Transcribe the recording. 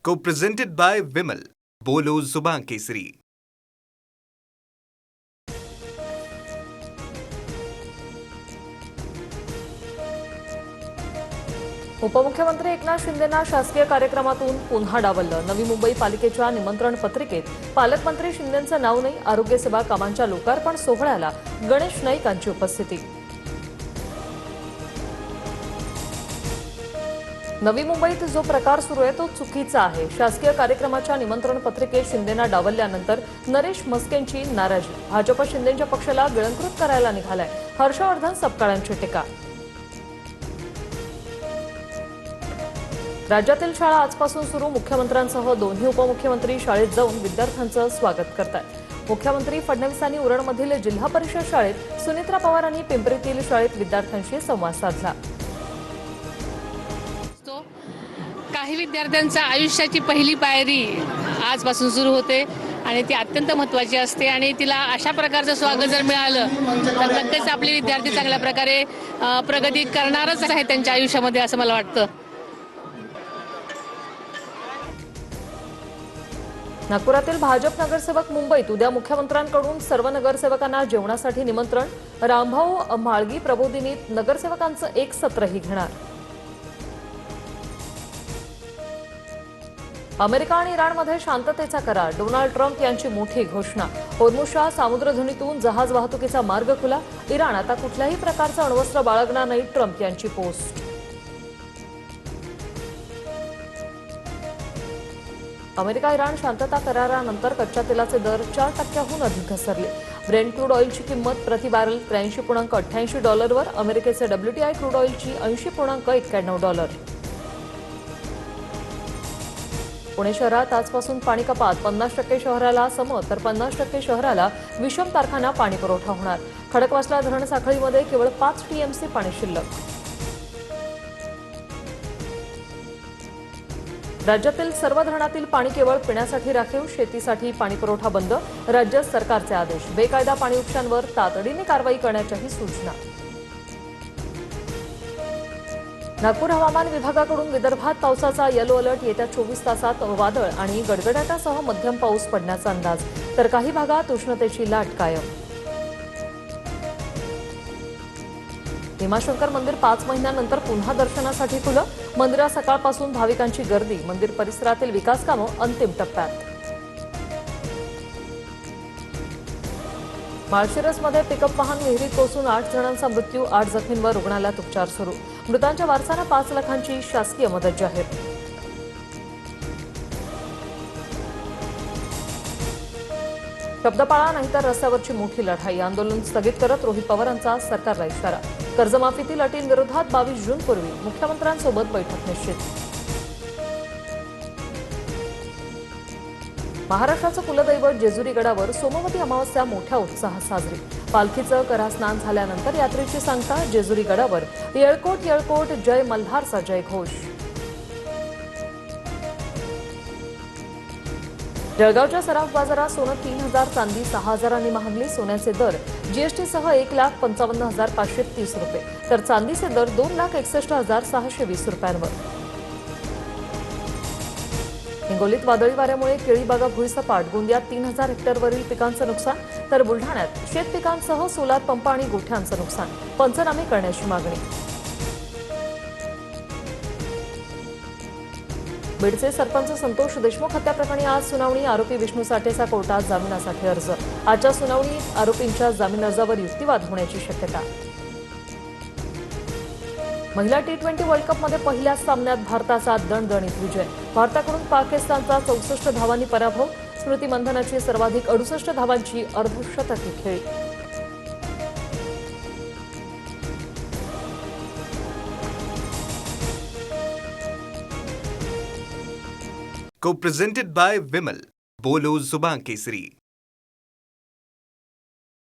Co-presented by Vimal. बोलो जुबान केसरी. उपमुख्यमंत्री एकनाथ शिंदेंना शासकीय कार्यक्रमातून पुन्हा डावललं. नवी मुंबई पालिकेच्या निमंत्रण पत्रिकेत पालकमंत्री शिंदेंचं नाव नाही. आरोग्य सेवा कामांच्या लोकार्पण सोहळ्याला गणेश नाईकांची उपस्थिती. नवी मुंबईत जो प्रकार सुरू आहे तो चुकीचा आहे. शासकीय कार्यक्रमाच्या निमंत्रण पत्रिकेत शिंदेंना डावलल्यानंतर नरेश म्हस्केंची नाराजी. भाजप शिंदेंच्या पक्षाला गिळंकृत करायला निघालाय. हर्षवर्धन सपकाळांची टीका. राज्यातील शाळा आजपासून सुरू. मुख्यमंत्र्यांसह दोन्ही उपमुख्यमंत्री शाळेत जाऊन विद्यार्थ्यांचं स्वागत करतात. मुख्यमंत्री फडणवीसांनी उरणमधील जिल्हा परिषद शाळेत, सुनित्रा पवारांनी पिंपरीतील शाळेत विद्यार्थ्यांशी संवाद साधला. काही विद्यार्थ्यांच्या आयुष्याची पहिली पायरी आजपासून सुरू होते आणि ती अत्यंत महत्त्वाची असते आणि तिला अशा प्रकारचं स्वागत जर मिळालं तर नक्कीच आपले विद्यार्थी चांगल्या प्रकारे प्रगती करणारच आहे त्यांच्या आयुष्यामध्ये, असं मला वाटतं. नागपुरातील भाजप नगरसेवक मुंबईत. उद्या मुख्यमंत्र्यांकडून सर्व नगरसेवकांना जेवणासाठी निमंत्रण. रामभाऊ म्हाळगी प्रबोधिनीत नगरसेवकांचं एक सत्रही घेणार. अमेरिका आणि इराणमध्ये शांततेचा करार. डोनाल्ड ट्रम्प यांची मोठी घोषणा. होर्मुझच्या सामुद्रधुनीतून जहाज वाहतुकीचा मार्ग खुला. इराण आता कुठल्याही प्रकारचं अण्वस्त्र बाळगणार नाही. ट्रम्प यांची पोस्ट. अमेरिका इराण शांतता करारानंतर कच्च्या तेलाचे दर 4% अधिक घसरले. ब्रेंट क्रूड ऑइलची किंमत प्रति बॅरल $83.88. अमेरिकेचे WTI क्रूड ऑइलची $80.91. पुणे शहरात आजपासून पाणी कपात. 50% शहराला सम तर 50% शहराला विषम तारखांना पाणी पुरवठा होणार. खडकवासला धरण साखळीमध्ये केवळ 5 TMC पाणी शिल्लक. राज्यातील सर्व धरणातील पाणी केवळ पिण्यासाठी राखीव. शेतीसाठी पाणी पुरवठा बंद. राज्य सरकारचे आदेश. बेकायदा पाणी उपशांवर तातडीने कारवाई करण्याच्याही सूचना. नागपूर हवामान विभागाकडून विदर्भात पावसाचा येलो अलर्ट. येत्या 24 तासात वादळ आणि गडगडाटासह मध्यम पाऊस पडण्याचा अंदाज. तर काही भागात उष्णतेची लाट कायम. भीमाशंकर मंदिर 5 महिन्यानंतर पुन्हा दर्शनासाठी खुलं. मंदिरात सकाळपासून भाविकांची गर्दी. मंदिर परिसरातील विकास कामं अंतिम टप्प्यात. माळशिरसमध्ये पिकअप वाहन विहिरीत कोसळून 8 जणांचा मृत्यू. 8 जखमींवर रुग्णालयात उपचार सुरू. मृतांच्या वारसांना 5 लाखांची शासकीय मदत जाहीर. शब्द पाळा नाहीतर रस्त्यावरची मोठी लढाई. आंदोलन स्थगित करत रोहित पवारांचा सरकारला इशारा. कर्जमाफीतील अटींविरोधात 22 जूनपूर्वी मुख्यमंत्र्यांसोबत बैठक निश्चित. महाराष्ट्राचं कुलदैवत जेजुरी गडावर सोमवती अमावस्या मोठ्या उत्साहात साजरी. पालखीचं करास्नान झाल्यानंतर यात्रेची सांगता. जेजुरी गडावर येळकोट येळकोट जय मल्हारचा जयघोष. जळगावच्या सराफ बाजारात सोनं 3,000, चांदी 6,000 महागली. सोन्याचे दर जीएसटीसह 1,55,530 रुपये तर चांदीचे दर 2,61,620 रुपयांवर. हिंगोलीत वादळी वाऱ्यामुळे केळी बागा भुईसपाट. गोंदियात 3,000 हेक्टरवरील पिकांचं नुकसान तर बुलढाण्यात शेत पिकांसह सोलार पंप आणि गोठ्यांचं नुकसान. पंचनामे करण्याची मागणी. बीडचे सरपंच संतोष देशमुख हत्याप्रकरणी आज सुनावणी. आरोपी विष्णू साठेचा कोर्टात जामिनासाठी अर्ज. आजच्या सुनावणीत आरोपींच्या जामीन अर्जावर युक्तिवाद होण्याची शक्यता. महिला T20 वर्ल्ड कपमध्ये पहिल्याच सामन्यात भारताचा दणदणीत विजय. भारताकडून पाकिस्तानचा 64 धावांनी पराभव. स्मृती मंधनाची सर्वाधिक 68 धावांची अर्धशतकी खेळी. Co-presented by Vimal. बोलो जुबान केसरी.